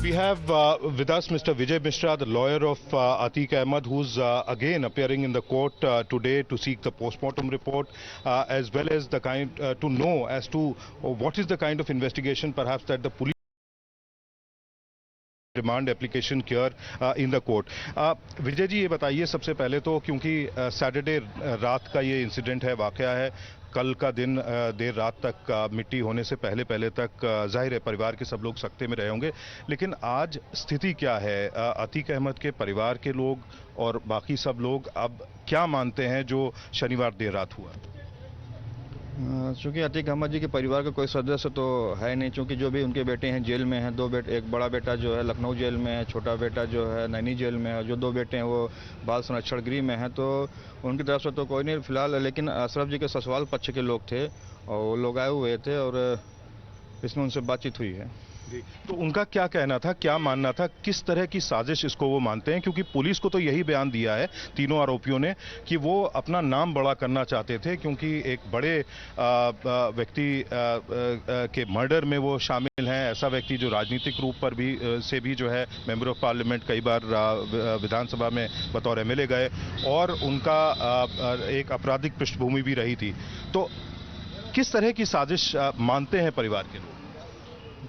We have with us Mr. Vijay Mishra, the lawyer of Atiq Ahmed, who's again appearing in the court today to seek the post-mortem report, as well as the to know as to what is the kind of investigation perhaps that the police remand application cure in the court. Vijay ji, ये बताइए सबसे पहले तो, क्योंकि Saturday रात का ये incident है, वाकया है, कल का दिन देर रात तक मिट्टी होने से पहले तक जाहिर है परिवार के सब लोग सख्ते में रहे होंगे, लेकिन आज स्थिति क्या है? अतीक अहमद के परिवार के लोग और बाकी सब लोग अब क्या मानते हैं जो शनिवार देर रात हुआ? चूँकि अतीक अहमद जी के परिवार का कोई सदस्य तो है नहीं, चूँकि जो भी उनके बेटे हैं जेल में हैं, दो बेटे, एक बड़ा बेटा जो है लखनऊ जेल में है, छोटा बेटा जो है नैनी जेल में है, जो दो बेटे हैं वो बाल संरक्षण गृह में हैं, तो उनकी तरफ से तो कोई नहीं फिलहाल। लेकिन अशरफ जी के ससुराल पक्ष के लोग थे और वो लोग आए हुए थे और इसमें उनसे बातचीत हुई है। तो उनका क्या कहना था, क्या मानना था, किस तरह की साजिश इसको वो मानते हैं? क्योंकि पुलिस को तो यही बयान दिया है तीनों आरोपियों ने कि वो अपना नाम बड़ा करना चाहते थे, क्योंकि एक बड़े व्यक्ति के मर्डर में वो शामिल हैं, ऐसा व्यक्ति जो राजनीतिक रूप पर भी जो है मेंबर ऑफ पार्लियामेंट, कई बार विधानसभा में बतौर एमएलए गए, और उनका एक आपराधिक पृष्ठभूमि भी रही थी। तो किस तरह की साजिश मानते हैं परिवार के लोग?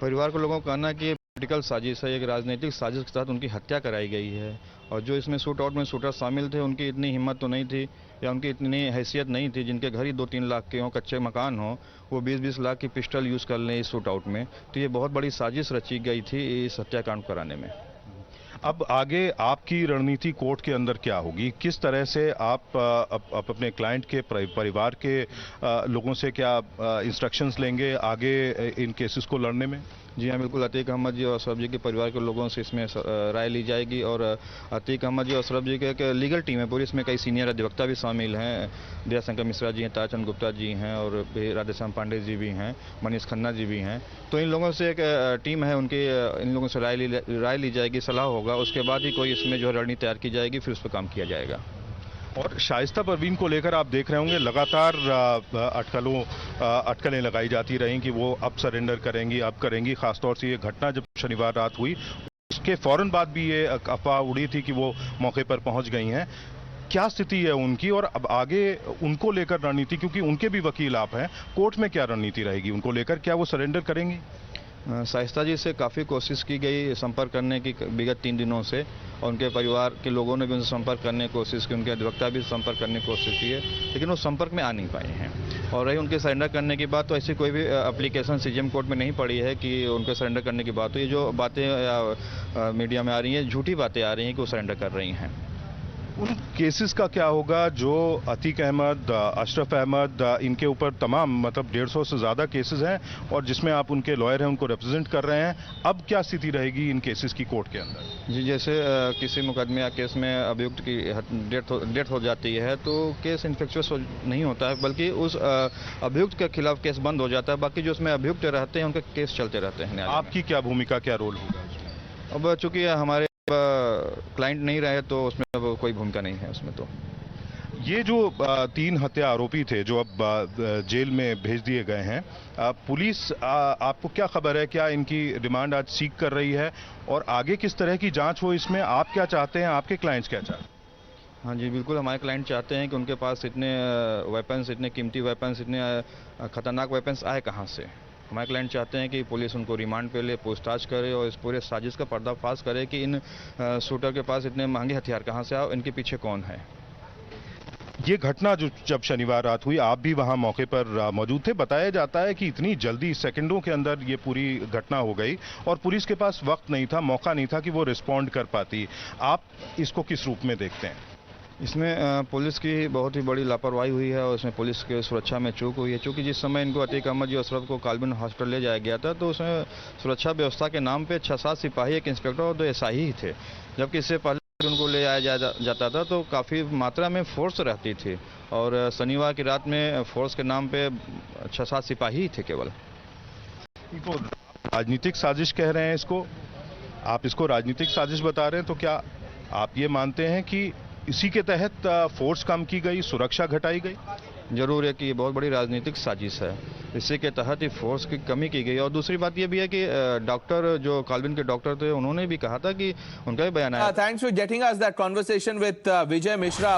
परिवार के लोगों का कहना है कि ये पॉलिटिकल साजिश है, एक राजनीतिक साजिश के तहत उनकी हत्या कराई गई है, और जो इसमें शूट आउट में शूटर शामिल थे उनकी इतनी हिम्मत तो नहीं थी या उनकी इतनी हैसियत नहीं थी, जिनके घर ही 2-3 लाख के हों, कच्चे मकान हों, वो 20-20 लाख की पिस्टल यूज़ कर लें इस शूट आउट में। तो ये बहुत बड़ी साजिश रची गई थी इस हत्याकांड कराने में। अब आगे आपकी रणनीति कोर्ट के अंदर क्या होगी? किस तरह से आप अपने क्लाइंट के परिवार के लोगों से क्या इंस्ट्रक्शंस लेंगे आगे इन केसेस को लड़ने में? जी हाँ, बिल्कुल। अतीक अहमद जी और अशरफ जी के परिवार के लोगों से इसमें राय ली जाएगी, और अतीक अहमद जी और अशरफ जी के लीगल टीम है पूरी, इसमें कई सीनियर अधिवक्ता भी शामिल हैं, दयाशंकर मिश्रा जी हैं, ताराचंद गुप्ता जी हैं, और राधेश्याम पांडे जी भी हैं, मनीष खन्ना जी भी हैं। तो इन लोगों से एक टीम है उनकी, इन लोगों से राय ली जाएगी, सलाह होगा, उसके बाद ही कोई इसमें जो रणनीति तैयार की जाएगी, फिर उस पर काम किया जाएगा। और शाइस्ता परवीन को लेकर आप देख रहे होंगे लगातार अटकलें लगाई जाती रहीं कि वो अब सरेंडर करेंगी, अब करेंगी। खासतौर से ये घटना जब शनिवार रात हुई उसके फौरन बाद भी ये अफवाह उड़ी थी कि वो मौके पर पहुंच गई हैं। क्या स्थिति है उनकी, और अब आगे उनको लेकर रणनीति, क्योंकि उनके भी वकील आप हैं, कोर्ट में क्या रणनीति रहेगी उनको लेकर? क्या वो सरेंडर करेंगी? शाइस्ता जी से काफ़ी कोशिश की गई संपर्क करने की विगत 3 दिनों से, और उनके परिवार के लोगों ने भी उनसे संपर्क करने की कोशिश की, उनके अधिवक्ता भी संपर्क करने की कोशिश की है, लेकिन वो संपर्क में आ नहीं पाए हैं। और रही उनके सरेंडर करने की बात, तो ऐसी कोई भी एप्लीकेशन सीजेएम कोर्ट में नहीं पड़ी है कि उनके सरेंडर करने की बात हो। ये जो बातें मीडिया में आ रही हैं, झूठी बातें आ रही हैं कि वो सरेंडर कर रही हैं। उन केसेस का क्या होगा जो अतीक अहमद, अशरफ अहमद, इनके ऊपर तमाम मतलब 150 से ज़्यादा केसेस हैं, और जिसमें आप उनके लॉयर हैं, उनको रिप्रेजेंट कर रहे हैं, अब क्या स्थिति रहेगी इन केसेस की कोर्ट के अंदर? जी, जैसे किसी मुकदमे या केस में अभियुक्त की डेथ हो जाती है, तो केस इन्फेक्चुअस नहीं होता है, बल्कि उस अभियुक्त के खिलाफ केस बंद हो जाता है, बाकी जो उसमें अभियुक्त रहते हैं उनके केस चलते रहते हैं। आपकी क्या भूमिका, क्या रोल होगा? अब चूंकि हमारे क्लाइंट नहीं रहे तो उसमें अब कोई भूमिका नहीं है उसमें। तो ये जो 3 हत्या आरोपी थे जो अब जेल में भेज दिए गए हैं, पुलिस आपको क्या खबर है, क्या इनकी रिमांड आज सीक कर रही है, और आगे किस तरह की जांच हो इसमें? आप क्या चाहते हैं, आपके क्लाइंट्स क्या चाहते हैं? हाँ जी, बिल्कुल। हमारे क्लाइंट चाहते हैं कि उनके पास इतने वेपन्स, इतने कीमती वेपन्स, इतने खतरनाक वेपन्स आए कहाँ से। हमारे क्लाइंट चाहते हैं कि पुलिस उनको रिमांड पे ले, पूछताछ करे और इस पूरे साजिश का पर्दाफाश करे कि इन शूटर के पास इतने महंगे हथियार कहाँ से आए, इनके पीछे कौन है। ये घटना जो जब शनिवार रात हुई, आप भी वहां मौके पर मौजूद थे। बताया जाता है कि इतनी जल्दी, सेकंडों के अंदर ये पूरी घटना हो गई, और पुलिस के पास वक्त नहीं था, मौका नहीं था कि वो रिस्पॉन्ड कर पाती। आप इसको किस रूप में देखते हैं? इसमें पुलिस की बहुत ही बड़ी लापरवाही हुई है, और इसमें पुलिस की सुरक्षा में चूक हुई है। चूँकि जिस समय इनको अतीक अहमद जी अशरफ को कालबिन हॉस्पिटल ले जाया गया था, तो उसमें सुरक्षा व्यवस्था के नाम पे 6-7 सिपाही, एक इंस्पेक्टर और 2 एसआई ही थे, जबकि इससे पहले उनको ले आया जाता था तो काफ़ी मात्रा में फोर्स रहती थी, और शनिवार की रात में फोर्स के नाम पे 6-7 सिपाही ही थे केवल। तो राजनीतिक साजिश कह रहे हैं इसको, आप इसको राजनीतिक साजिश बता रहे हैं, तो क्या आप ये मानते हैं कि इसी के तहत फोर्स कम की गई, सुरक्षा घटाई गई? जरूर है कि ये बहुत बड़ी राजनीतिक साजिश है। इसी के तहत ही फोर्स की कमी की गई। और दूसरी बात ये भी है कि डॉक्टर जो कॉल्विन के डॉक्टर थे उन्होंने भी कहा था कि उनका भी बयान आया। Thanks for getting us that conversation with Vijay Mishra.